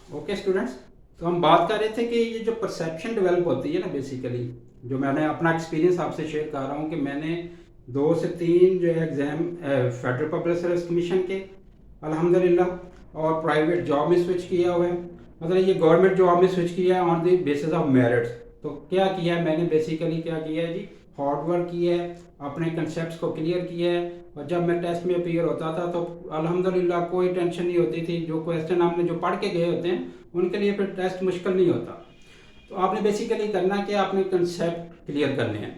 Okay students, तो हम बात कर रहे थे कि ये जो परसेप्शन डेवलप होती है ना, बेसिकली जो मैंने अपना एक्सपीरियंस आपसे शेयर कर रहा हूँ कि मैंने 2 से 3 जो है exam federal public service commission के अल्हम्दुलिल्लाह और प्राइवेट जॉब में स्विच किया हुआ है। मतलब ये गवर्नमेंट जॉब में स्विच किया है on the basis of merits. तो क्या किया है मैंने, बेसिकली क्या किया है जी, हार्ड वर्क किया है, अपने कंसेप्ट को क्लियर किया है। और जब मैं टेस्ट में अपीयर होता था तो अल्हम्दुलिल्लाह कोई टेंशन नहीं होती थी। जो क्वेश्चन आपने जो पढ़ के गए होते हैं उनके लिए फिर टेस्ट मुश्किल नहीं होता। तो आपने बेसिकली करना कि आपने कंसेप्ट क्लियर करने हैं।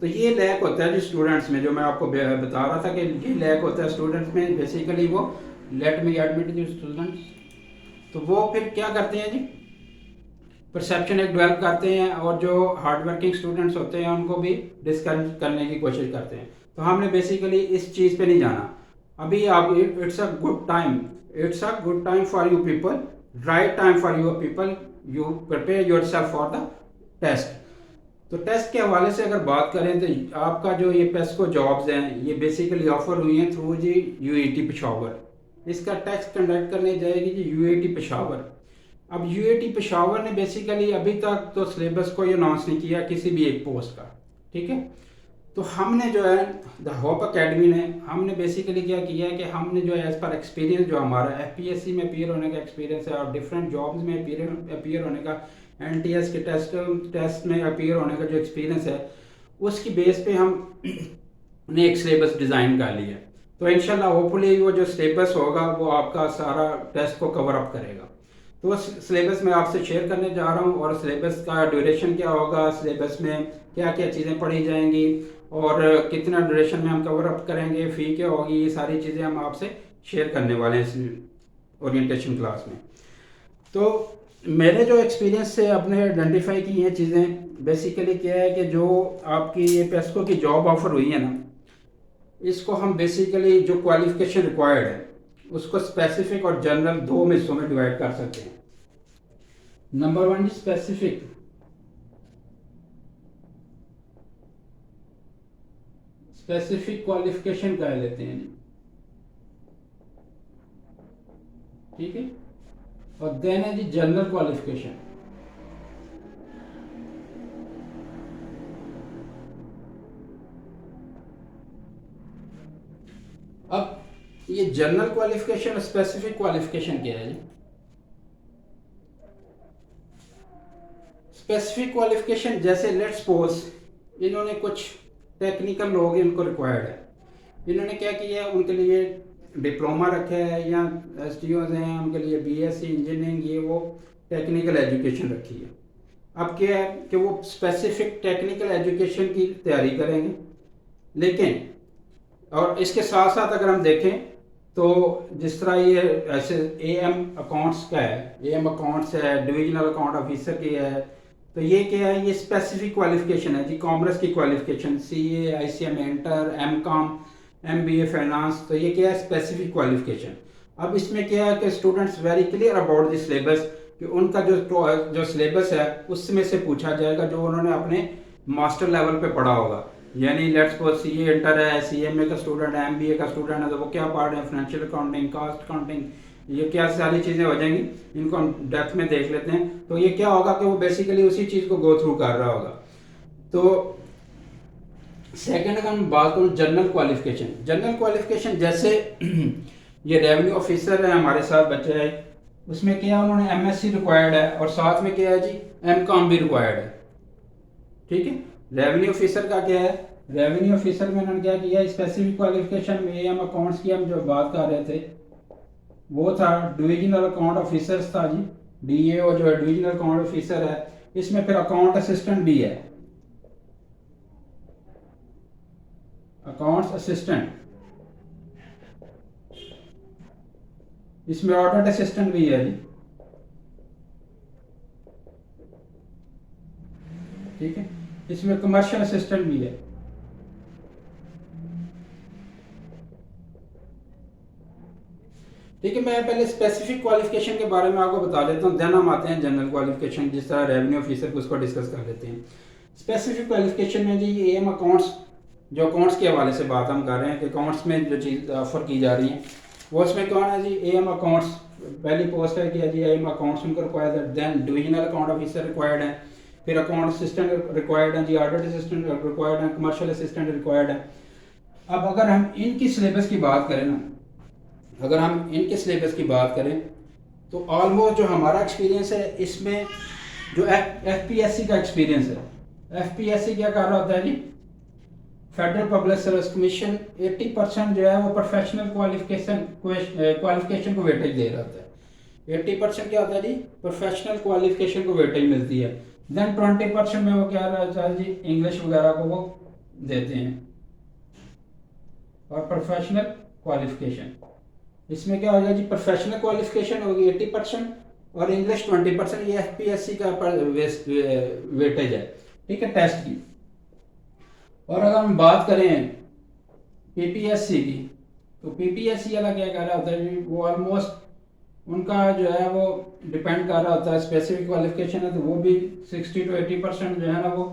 तो ये लैक होता है जी स्टूडेंट्स में, जो मैं आपको बता रहा था कि ये लैक होता है स्टूडेंट्स में बेसिकली। वो लेट मी एडमिट जी स्टूडेंट्स, तो वो फिर क्या करते हैं जी, परसेप्शन एक डेवलप करते हैं और जो हार्ड वर्किंग स्टूडेंट्स होते हैं उनको भी डिस्करेज करने की कोशिश करते हैं। तो हमने बेसिकली इस चीज़ पे नहीं जाना अभी। आप it's a good time, it's a good time for you people, right time for you people, you prepare yourself for the test. तो टेस्ट के हवाले से अगर बात करें तो आपका जो ये पेस्को जॉब्स हैं ये बेसिकली ऑफर हुई हैं थ्रू जी यूएटी पेशावर। इसका टेस्ट कंडक्ट करने जाएगी जी यूएटी पेशावर। अब यूएटी पेशावर ने बेसिकली अभी तक तो सिलेबस को ये अनाउंस नहीं किया किसी भी एक पोस्ट का, ठीक है। तो हमने जो है द होप अकेडमी ने हमने बेसिकली क्या किया है कि हमने जो है एज पर एक्सपीरियंस जो हमारा एफपीएससी में अपीयर होने का एक्सपीरियंस है और डिफरेंट जॉब्स में अपीयर होने का, एनटीएस के टेस्ट में अपीयर होने का जो एक्सपीरियंस है, उसकी बेस पे हम ने एक सिलेबस डिज़ाइन कर लिया। तो इंशाल्लाह होपफुली वो जो सिलेबस होगा वो आपका सारा टेस्ट को कवर अप करेगा। तो उस सिलेबस में आपसे शेयर करने जा रहा हूँ और सिलेबस का ड्यूरेशन क्या होगा, सिलेबस में क्या क्या चीज़ें पढ़ी जाएंगी और कितना ड्यूरेशन में हम कवर अप करेंगे, फ़ी क्या होगी, ये सारी चीज़ें हम आपसे शेयर करने वाले हैं इस ओरिएंटेशन क्लास में। तो मैंने जो एक्सपीरियंस से अपने आइडेंटिफाई की हैं चीज़ें, बेसिकली क्या है कि जो आपकी ये पेस्को की जॉब ऑफर हुई है ना, इसको हम बेसिकली जो क्वालिफिकेशन रिक्वायर्ड है उसको स्पेसिफिक और जनरल दो हिस्सों में डिवाइड कर सकते हैं। Number one specific, specific qualification कह लेते हैं, ठीक है। और देन है जी जनरल क्वालिफिकेशन। अब ये जनरल क्वालिफिकेशन और स्पेसिफिक क्वालिफिकेशन क्या है जी? स्पेसिफिक क्वालिफिकेशन जैसे लेट्स सपोज इन्होंने कुछ टेक्निकल लोग इनको रिक्वायर्ड है, इन्होंने क्या किया है, उनके लिए डिप्लोमा रखा है या एस टी ओज हैं उनके लिए बीएससी इंजीनियरिंग ये वो टेक्निकल एजुकेशन रखी है। अब क्या है कि वो स्पेसिफिक टेक्निकल एजुकेशन की तैयारी करेंगे, लेकिन और इसके साथ साथ अगर हम देखें तो जिस तरह ये ऐसे एएम अकाउंट्स का है, एएम अकाउंट्स है, डिविजनल अकाउंट ऑफिसर की है, तो ये क्या है, ये स्पेसिफिक क्वालिफिकेशन है जी, कॉमर्स की qualification, CA, ICM inter, MCom, MBA finance. तो ये क्या है, स्पेसिफिक क्वालिफिकेशन। अब इसमें क्या है कि students very clear about the syllabus कि उनका जो सिलेबस है उसमें से पूछा जाएगा जो उन्होंने अपने मास्टर लेवल पे पढ़ा होगा। यानी लेट्स सपोज सीए इंटर है, सीएमए का स्टूडेंट है, एमबीए का स्टूडेंट है, तो वो क्या पढ़ रहे हैं, फाइनेंशियल अकाउंटिंग, कॉस्ट अकाउंटिंग, ये क्या सारी चीज़ें हो जाएंगी, इनको हम डेप्थ में देख लेते हैं। तो ये क्या होगा कि वो बेसिकली उसी चीज़ को गो थ्रू कर रहा होगा। तो सेकंड अगर हम बात करूँ जनरल क्वालिफिकेशन, जनरल क्वालिफिकेशन जैसे ये रेवेन्यू ऑफिसर है हमारे साथ बच्चे है, उसमें क्या उन्होंने एमएससी रिक्वायर्ड है और साथ में क्या है जी एमकॉम भी रिक्वायर्ड है, ठीक है। रेवेन्यू ऑफिसर का क्या है, रेवेन्यू ऑफिसर में उन्होंने क्या किया, स्पेसिफिक क्वालिफिकेशन में एएम अकाउंट्स की हम जो बात कर रहे थे वो था डिविजनल अकाउंट ऑफिसर था जी, डीएओ जो है डिविजनल अकाउंट ऑफिसर है। इसमें फिर अकाउंट असिस्टेंट भी है, अकाउंट्स असिस्टेंट, इसमें ऑडिट असिस्टेंट भी है जी, ठीक है। इसमें कमर्शियल असिस्टेंट भी है। ठीक है, मैं पहले स्पेसिफिक क्वालिफिकेशन के बारे में आपको बता देता हूँ, देन हम आते हैं जनरल क्वालिफिकेशन, जिस तरह रेवेन्यू ऑफिसर को उसको डिस्कस कर लेते हैं। स्पेसिफिक क्वालिफिकेशन में जी एएम अकाउंट्स, जो अकाउंट्स के हवाले से बात हम कर रहे हैं कि अकाउंट्स में जो चीज़ ऑफर की जा रही है पोस्ट में कौन है जी, एएम अकाउंट्स पहली पोस्ट है कि जी एएम अकाउंट्स उनको रिक्वायर्ड है, then divisional account officer required है, फिर अकाउंट असिस्टेंट रिक्वायर्ड है जी, ऑडिट असिस्टेंट रिक्वायर्ड है, कमर्शियल असिस्टेंट रिक्वायर्ड है। अब अगर हम इनकी सिलेबस की बात करें ना, अगर हम इनके सिलेबस की बात करें तो ऑलमोस्ट जो हमारा एक्सपीरियंस है इसमें जो एफपीएससी का एक्सपीरियंस है, एफपीएससी क्या कर रहा होता है जी, फेडरल पब्लिक सर्विस कमीशन 80% जो है वो प्रोफेशनल क्वालिफिकेशन को वेटेज दे रहा होता है। 80% क्या होता है जी, प्रोफेशनल क्वालिफिकेशन को वेटेज मिलती है। देन 20% में वो क्या रहता है जी, इंग्लिश वगैरह को वो देते हैं। और प्रोफेशनल क्वालिफिकेशन इसमें क्या हो जाएगा जी, प्रोफेशनल क्वालिफिकेशन होगी 80% और इंग्लिश 20%। ये एफपीएससी का वेटेज है, ठीक है, टेस्ट की। और अगर हम बात करें पीपीएससी की, तो पीपीएससी वाला क्या कर रहा होता है जी, वो ऑलमोस्ट उनका जो है वो डिपेंड कर रहा होता है, स्पेसिफिक क्वालिफिकेशन है तो वो भी 60 to 80% जो है ना वो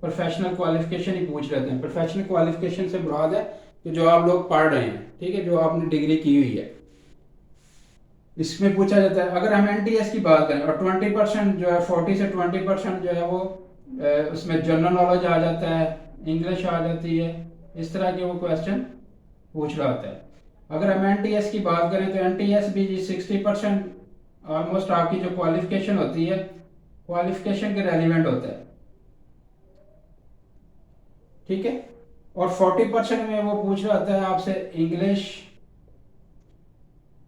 प्रोफेशनल क्वालिफिकेशन ही पूछ रहे हैं। प्रोफेशनल क्वालिफिकेशन से मुराद है कि जो आप लोग पढ़ रहे हैं, ठीक है, जो आपने डिग्री की हुई है, इसमें पूछा जाता है। अगर हम एनटीएस की बात करें और 20% जो है 40 से 20% जो है वो उसमें जनरल नॉलेज आ जाता है, इंग्लिश आ जाती है, इस तरह के वो क्वेश्चन पूछ रहा होता है। अगर हम एनटीएस की बात करें तो एनटीएस भी जी 60% ऑलमोस्ट आपकी जो क्वालिफिकेशन होती है, क्वालिफिकेशन के रेलिवेंट होता है, ठीक है। और 40% में वो पूछ रहा होता है आपसे इंग्लिश,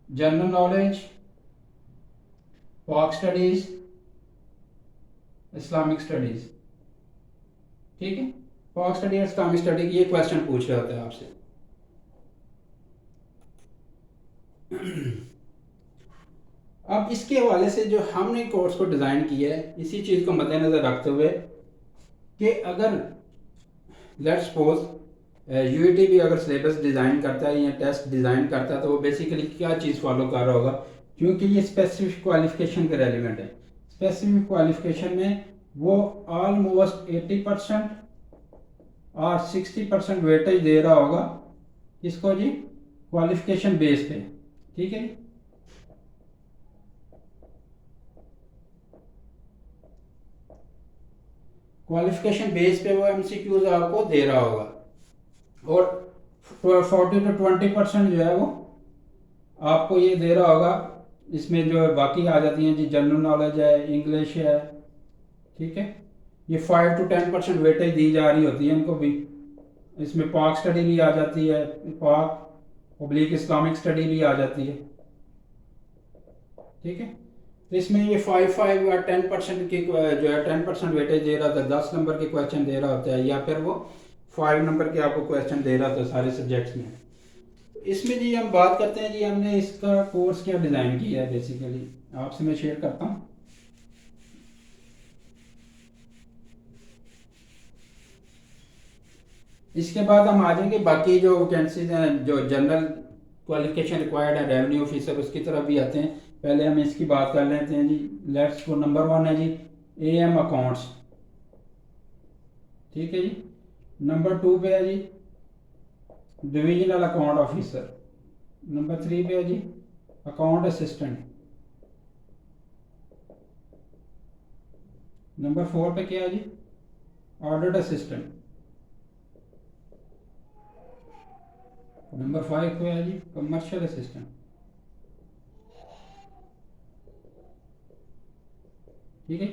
जनरल नॉलेज, पाक स्टडीज, इस्लामिक स्टडीज, ठीक है। पाक स्टडी और इस्लामिक स्टडी ये क्वेश्चन पूछ रहा होता है आपसे। अब इसके हवाले से जो हमने कोर्स को डिज़ाइन किया है, इसी चीज़ को मद्देनज़र रखते हुए कि अगर लेट्स सपोज यूईटी भी अगर सिलेबस डिज़ाइन करता है या टेस्ट डिज़ाइन करता है तो वो बेसिकली क्या चीज़ फॉलो कर रहा होगा, क्योंकि ये स्पेसिफिक क्वालिफिकेशन के रेलिवेंट है। स्पेसिफिक क्वालिफिकेशन में वो ऑलमोस्ट 80% और 60% वेटेज दे रहा होगा किसको जी, क्वालिफिकेशन बेस पे, ठीक है। क्वालिफिकेशन बेस पे वो एमसीक्यूज आपको दे रहा होगा और 40 to 20% जो है वो आपको ये दे रहा होगा। इसमें जो बाकी आ जाती हैं जी, जनरल नॉलेज है, इंग्लिश है, ठीक है। ये 5 to 10% वेटेज दी जा रही होती है इनको भी। इसमें पाक स्टडी भी आ जाती है, पाक पब्लिक इस्लामिक स्टडी भी आ जाती है, ठीक है। तो इसमें ये 5 या 10% की जो है 10% वेटेज दे रहा था, 10 नंबर के क्वेश्चन दे रहा होता है, या फिर वो 5 नंबर के आपको क्वेश्चन दे रहा था सारे सब्जेक्ट्स में। इसमें जी हम बात करते हैं जी, हमने इसका कोर्स क्या डिज़ाइन किया है, बेसिकली आपसे मैं शेयर करता हूँ। इसके बाद हम आ जाएंगे बाकी जो वैकेंसीज हैं, जो जनरल क्वालिफिकेशन रिक्वायर्ड है, रेवेन्यू ऑफिसर, उसकी तरफ भी आते हैं। पहले हम इसकी बात कर लेते हैं जी। लेट्स को नंबर 1 है जी एएम अकाउंट्स, ठीक है जी। नंबर 2 पे है जी डिविजनल अकाउंट ऑफिसर। नंबर 3 पे है जी अकाउंट असिस्टेंट। नंबर 4 पे क्या है जी, ऑडिट असिस्टेंट। नंबर 5 पे है जी कमर्शियल असिस्टेंट, ठीक है।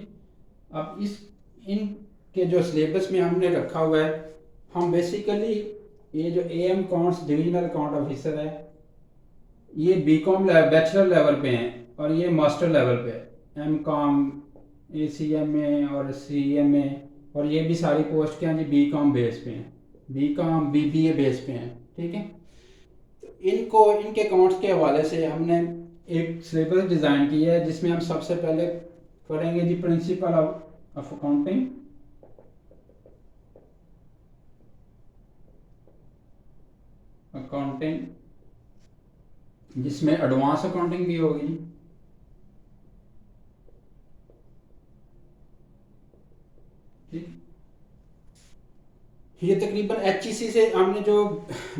अब इस इन के जो सिलेबस में हमने रखा हुआ है, हम बेसिकली ये जो am accounts divisional account officer है, ये बीकॉम बैचलर लेवल पे हैं और ये मास्टर लेवल पे है, एमकॉम, एसीएमए और सीएमए, और ये भी सारी पोस्ट क्या हैं जी बीकॉम बेस पे हैं, बीकॉम बीबीए बेस पे हैं, ठीक है। तो इनको इनके अकाउंट्स के हवाले से हमने एक सिलेबस डिज़ाइन किया है, जिसमें हम सबसे पहले करेंगे जी प्रिंसिपल ऑफ अकाउंटिंग, जिसमें एडवांस अकाउंटिंग भी होगी, ठीक। ये तकरीबन एचईसी से हमने जो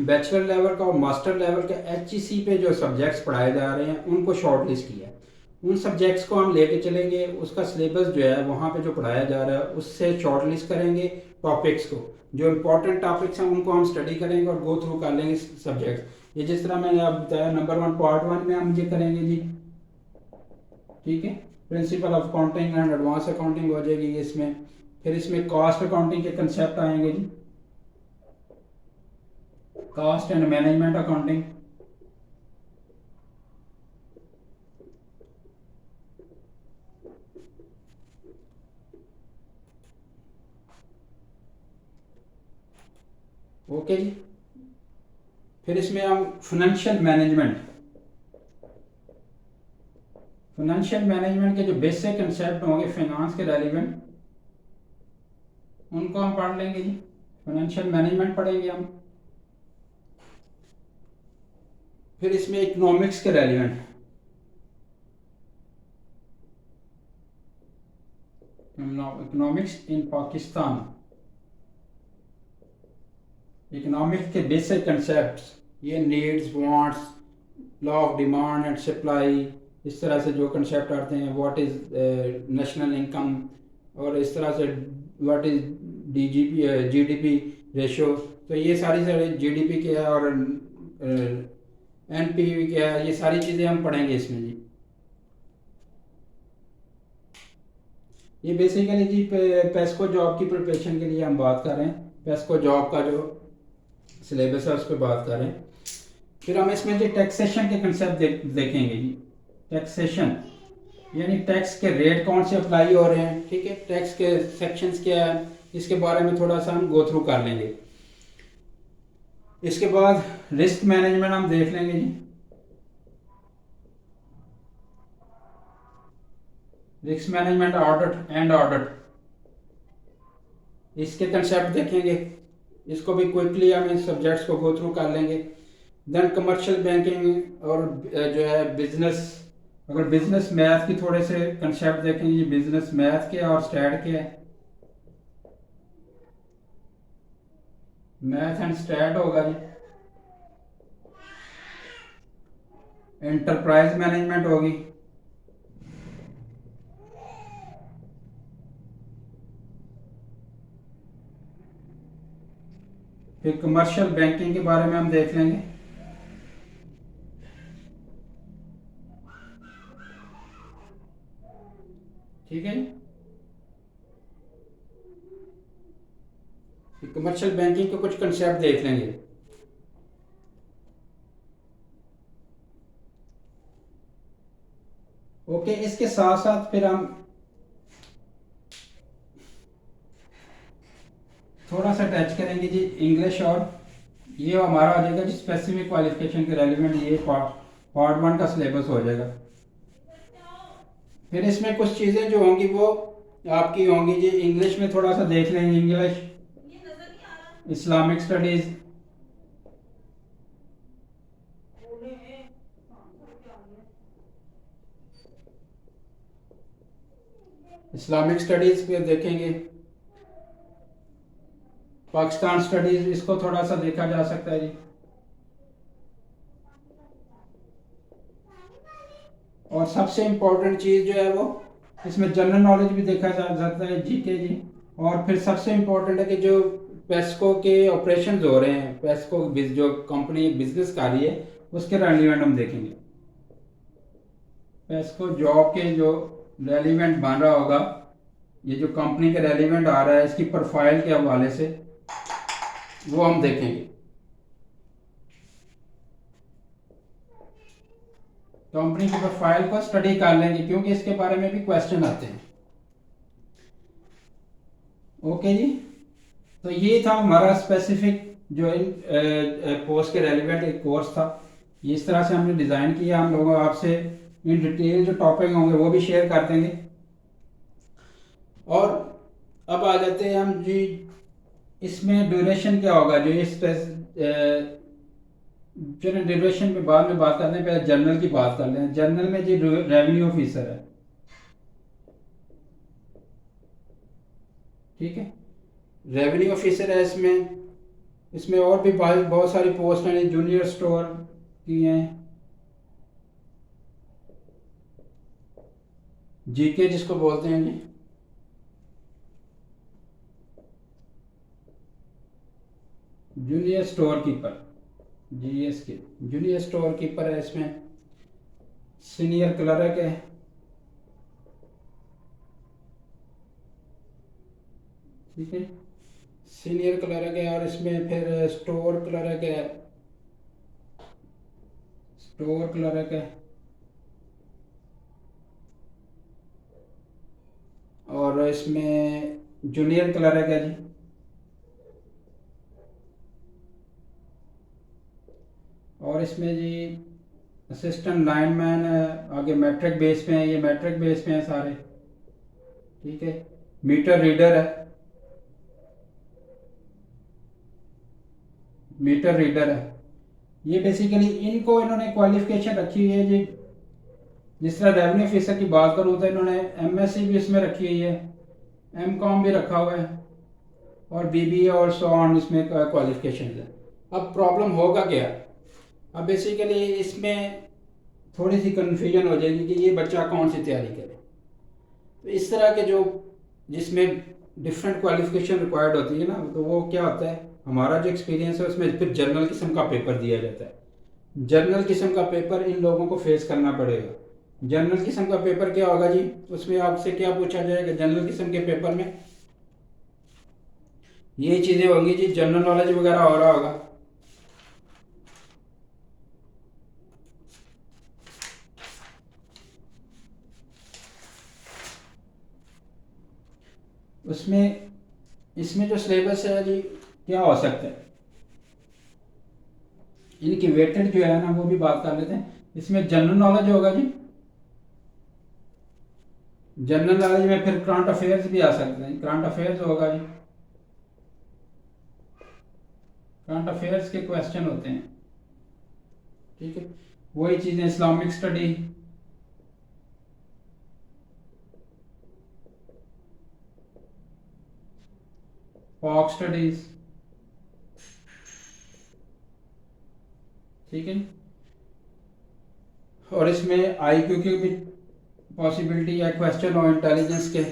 बैचलर लेवल का और मास्टर लेवल का एचईसी पे जो सब्जेक्ट्स पढ़ाए जा रहे हैं उनको शॉर्ट लिस्ट किया है। उन सब्जेक्ट्स को हम लेके चलेंगे, उसका सिलेबस जो है वहाँ पे जो पढ़ाया जा रहा है उससे शॉर्ट लिस्ट करेंगे टॉपिक्स को, जो इम्पोर्टेंट टॉपिक्स हैं उनको हम स्टडी करेंगे और गो थ्रू कर लेंगे सब्जेक्ट्स। ये जिस तरह मैंने आप बताया नंबर 1 पार्ट 1 में हम ये करेंगे जी, ठीक है। Principle of accounting and advance accounting हो जाएगी इसमें। फिर इसमें कॉस्ट अकाउंटिंग के कंसेप्ट आएंगे जी, cost and management accounting, okay जी। फिर इसमें हम फाइनेंशियल मैनेजमेंट के जो बेसिक कंसेप्ट होंगे फाइनेंस के रेलिवेंट उनको हम पढ़ लेंगे जी। फाइनेंशियल मैनेजमेंट पढ़ेंगे हम। फिर इसमें इकोनॉमिक्स के रेलिवेंट, इकोनॉमिक्स इन पाकिस्तान, इकोनॉमिक्स के बेसिक कंसेप्ट्स, ये needs wants, law of demand and supply, इस तरह से जो कंसेप्ट आते हैं, व्हाट इज़ नेशनल इनकम, और इस तरह से व्हाट इज़ जीडीपी रेशो। तो ये सारी जीडीपी क्या है और एनपीवी क्या है, ये सारी चीज़ें हम पढ़ेंगे इसमें जी। ये बेसिकली जी पेस्को जॉब की प्रिपरेशन के लिए हम बात कर रहे हैं। पेस्को जॉब का जो सिलेबस है उस पर बात कर रहे हैं। फिर हम इसमें जो टैक्सेशन के कंसेप्ट देखेंगे जी। टैक्सेशन यानी टैक्स के रेट कौन से अप्लाई हो रहे हैं, ठीक है, टैक्स के सेक्शंस क्या है, इसके बारे में थोड़ा सा हम गो थ्रू कर लेंगे। इसके बाद रिस्क मैनेजमेंट हम देख लेंगे जी। Risk management audit and audit, इसके कंसेप्ट देखेंगे। इसको भी क्विकली हम इन सब्जेक्ट्स को गो थ्रू कर लेंगे। देन कमर्शियल बैंकिंग और जो है बिजनेस, अगर बिजनेस मैथ की थोड़े से कंसेप्ट देखेंगे, बिजनेस मैथ के और स्टैट के, मैथ एंड स्टैट होगा जी। एंटरप्राइज मैनेजमेंट होगी, फिर कमर्शियल बैंकिंग के बारे में हम देख लेंगे। ठीक है, कमर्शियल बैंकिंग के कुछ कंसेप्ट देख लेंगे। ओके, इसके साथ साथ फिर हम थोड़ा सा टच करेंगे जी इंग्लिश, और ये हमारा आ जाएगा जी स्पेसिफिक क्वालिफिकेशन के रेलिवेंट, ये पार्ट 1 का सिलेबस हो जाएगा। फिर इसमें कुछ चीज़ें जो होंगी वो आपकी होंगी जी इंग्लिश में, थोड़ा सा देख लेंगे English, Islamic studies, Islamic studies पे देखेंगे, पाकिस्तान स्टडीज़, इसको थोड़ा सा देखा जा सकता है जी। और सबसे इम्पोर्टेंट चीज़ जो है वो इसमें जनरल नॉलेज भी देखा जा सकता है, जीके जी। और फिर सबसे इम्पोर्टेंट है कि जो पेस्को के ऑपरेशन हो रहे हैं, पेस्को जो कंपनी बिजनेस कर रही है उसके रेलिवेंट हम देखेंगे। पेस्को जॉब के जो रेलिवेंट बन रहा होगा, ये जो कंपनी के रेलिवेंट आ रहा है इसकी प्रोफाइल के हवाले से वो हम देखेंगे। कंपनी की प्रोफाइल को स्टडी कर लेंगे क्योंकि इसके बारे में भी क्वेश्चन आते हैं। ओके जी, तो ये था हमारा स्पेसिफिक जो पोस्ट के रेलिवेंट एक कोर्स था। इस तरह से हमने डिज़ाइन किया। हम लोग आपसे इन डिटेल जो टॉपिक होंगे वो भी शेयर कर देंगे। और अब आ जाते हैं हम जी, इसमें ड्यूरेशन क्या होगा, जो इस चलिए ड्यूरेशन पे बाद में बात करने, पहले जर्नल की बात कर लें। जर्नल में जी रेवेन्यू ऑफिसर है, ठीक है। रेवेन्यू ऑफिसर है इसमें। इसमें और भी बहुत सारी पोस्ट हैं, जूनियर स्टोर की हैं, जीके जिसको बोलते हैं जी, जूनियर स्टोर कीपर, जीएस के जूनियर स्टोर कीपर है इसमें। सीनियर क्लर्क है, ठीक है, सीनियर क्लर्क है। और इसमें फिर स्टोर क्लर्क है, स्टोर क्लर्क है, और इसमें जूनियर क्लर्क है जी। और इसमें जी असिस्टेंट लाइनमैन है, आगे मैट्रिक बेस पे हैं, ये मैट्रिक बेस पे हैं सारे, ठीक है। मीटर रीडर है, मीटर रीडर है। ये बेसिकली इनको इन्होंने क्वालिफिकेशन रखी हुई है जी। जिस तरह रेवेन्यू ऑफिसर की बात करूँ तो इन्होंने एमएससी भी इसमें रखी हुई है, एमकॉम भी रखा हुआ है, और बीबीए और सो ऑन इसमें क्वालिफिकेशन है। अब प्रॉब्लम होगा क्या, अब बेसिकली इसमें थोड़ी सी कन्फ्यूजन हो जाएगी कि ये बच्चा कौन सी तैयारी करे। तो इस तरह के जो जिसमें डिफरेंट क्वालिफिकेशन रिक्वायर्ड होती है ना, तो वो क्या होता है, हमारा जो एक्सपीरियंस है उसमें फिर जर्नल किस्म का पेपर दिया जाता है। जर्नल किस्म का पेपर इन लोगों को फेस करना पड़ेगा। जनरल किस्म का पेपर क्या होगा जी, उसमें आपसे क्या पूछा जाएगा जनरल किस्म के पेपर में, ये चीज़ें होंगी जी, जनरल नॉलेज वगैरह हो रहा होगा। उसमें इसमें जो सिलेबस है जी क्या हो सकता है, इनकी वेटेड जो है ना वो भी बात कर लेते हैं। इसमें जनरल नॉलेज होगा जी, जनरल नॉलेज में फिर करंट अफेयर्स भी आ सकते हैं, करंट अफेयर्स होगा जी, करंट अफेयर्स के क्वेश्चन होते हैं, ठीक है। वही चीज़ें इस्लामिक स्टडी, पॉक स्टडीज, ठीक है। और इसमें आईक्यू की भी पॉसिबिलिटी है, क्वेश्चन और इंटेलिजेंस के।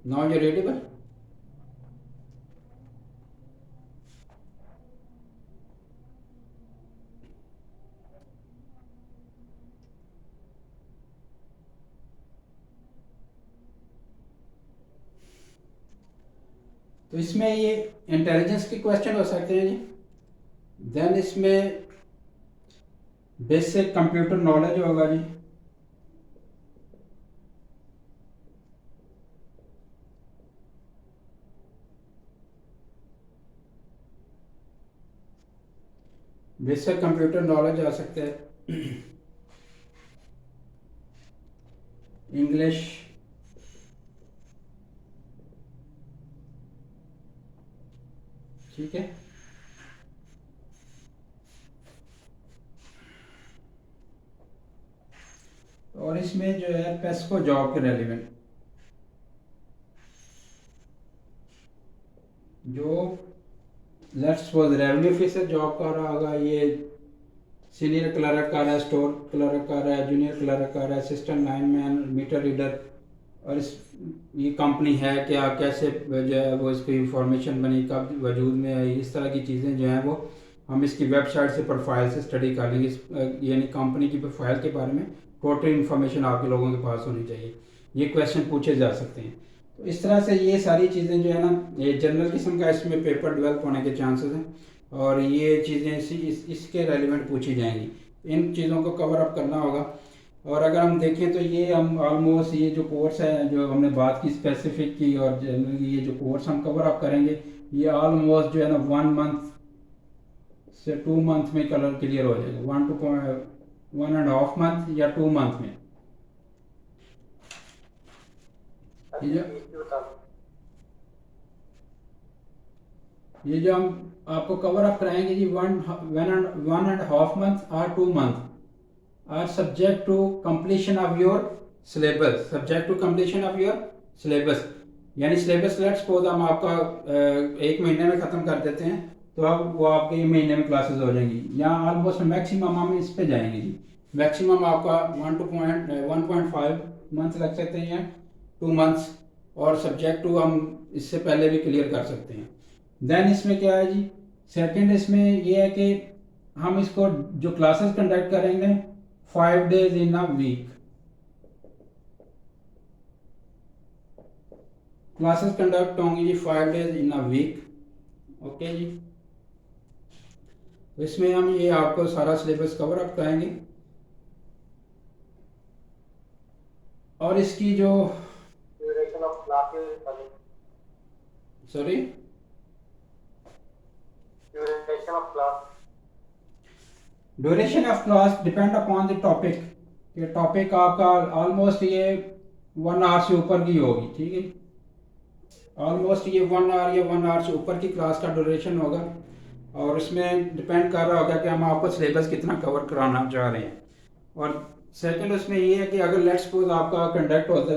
नाउ यू रेडी बट तो इसमें ये इंटेलिजेंस के क्वेश्चन हो सकते हैं जी। देन इसमें बेसिक कंप्यूटर नॉलेज होगा जी, बेसिक कंप्यूटर नॉलेज आ सकता है। इंग्लिश, ठीक है। और इसमें जो है पेस्को जॉब के रेलिवेंट जो let's suppose revenue officer job कर रहा होगा, ये सीनियर क्लर्क कर रहा है, स्टोर क्लर्क कर रहा है, जूनियर क्लर्क कर रहा है, असिस्टेंट लाइनमैन, मीटर रीडर, और इस ये कंपनी है क्या, कैसे जो है वो इसकी इंफॉर्मेशन बनी, कब वजूद में आई, इस तरह की चीज़ें जो हैं वो हम इसकी वेबसाइट से प्रोफाइल से स्टडी कर लेंगे। यानी कंपनी की प्रोफाइल के बारे में टोटल इन्फॉर्मेशन आपके लोगों के पास होनी चाहिए, ये क्वेश्चन पूछे जा सकते हैं। तो इस तरह से ये सारी चीज़ें जो है ना, ये जनरल किस्म का इसमें पेपर डेवलप होने के चांसेस हैं, और ये चीज़ें इसके रेलिवेंट पूछी जाएंगी। इन चीज़ों को कवर अप करना होगा। और अगर हम देखें तो ये हम ऑलमोस्ट ये जो कोर्स है जो हमने बात की स्पेसिफिक की, और जनरली ये जो कोर्स हम कवर अप करेंगे, ये ऑलमोस्ट जो है ना 1 मंथ से 2 मंथ में कलर क्लियर हो जाएगा, 1 to 1.5 मंथ या 2 मंथ में। ये जो ये जो हम आपको कवर अप कराएंगे जी 1.5 मंथ और 2 month are subject to completion of your syllabus, subject to completion of your syllabus. यानी सिलेबस लेट्स सपोज हम आपका 1 महीने में ख़त्म कर देते हैं, तो अब वो आपके 1 महीने में क्लासेस हो जाएंगी। यहाँ ऑलमोस्ट मैक्सिमम हम इस पे जाएंगे जी, मैक्सिमम आपका 1.5 मंथ लग सकते हैं, 2 मंथ्स, और सब्जेक्ट टू हम इससे पहले भी क्लियर कर सकते हैं। देन इसमें क्या है जी, सेकंड इसमें ये है कि हम इसको जो क्लासेस कंडक्ट करेंगे 5 days in a week, classes conduct होंगी जी 5 days in a week. Okay जी, तो इसमें हम ये आपको सारा सिलेबस कवर अप कराएंगे। और इसकी जो duration of classes, sorry duration of class, duration of class depend upon the topic, ये टॉपिक आपका ऑलमोस्ट ये 1 आवर से ऊपर की होगी, ठीक है, ऑलमोस्ट ये 1 आवर या 1 आवर से ऊपर की क्लास का ड्यूरेशन होगा। और इसमें डिपेंड कर रहा होगा कि हम आपको सिलेबस कितना कवर कराना चाह रहे हैं। और सेकंड उसमें ये है कि अगर लेट्स सपोज आपका कंडक्ट होता है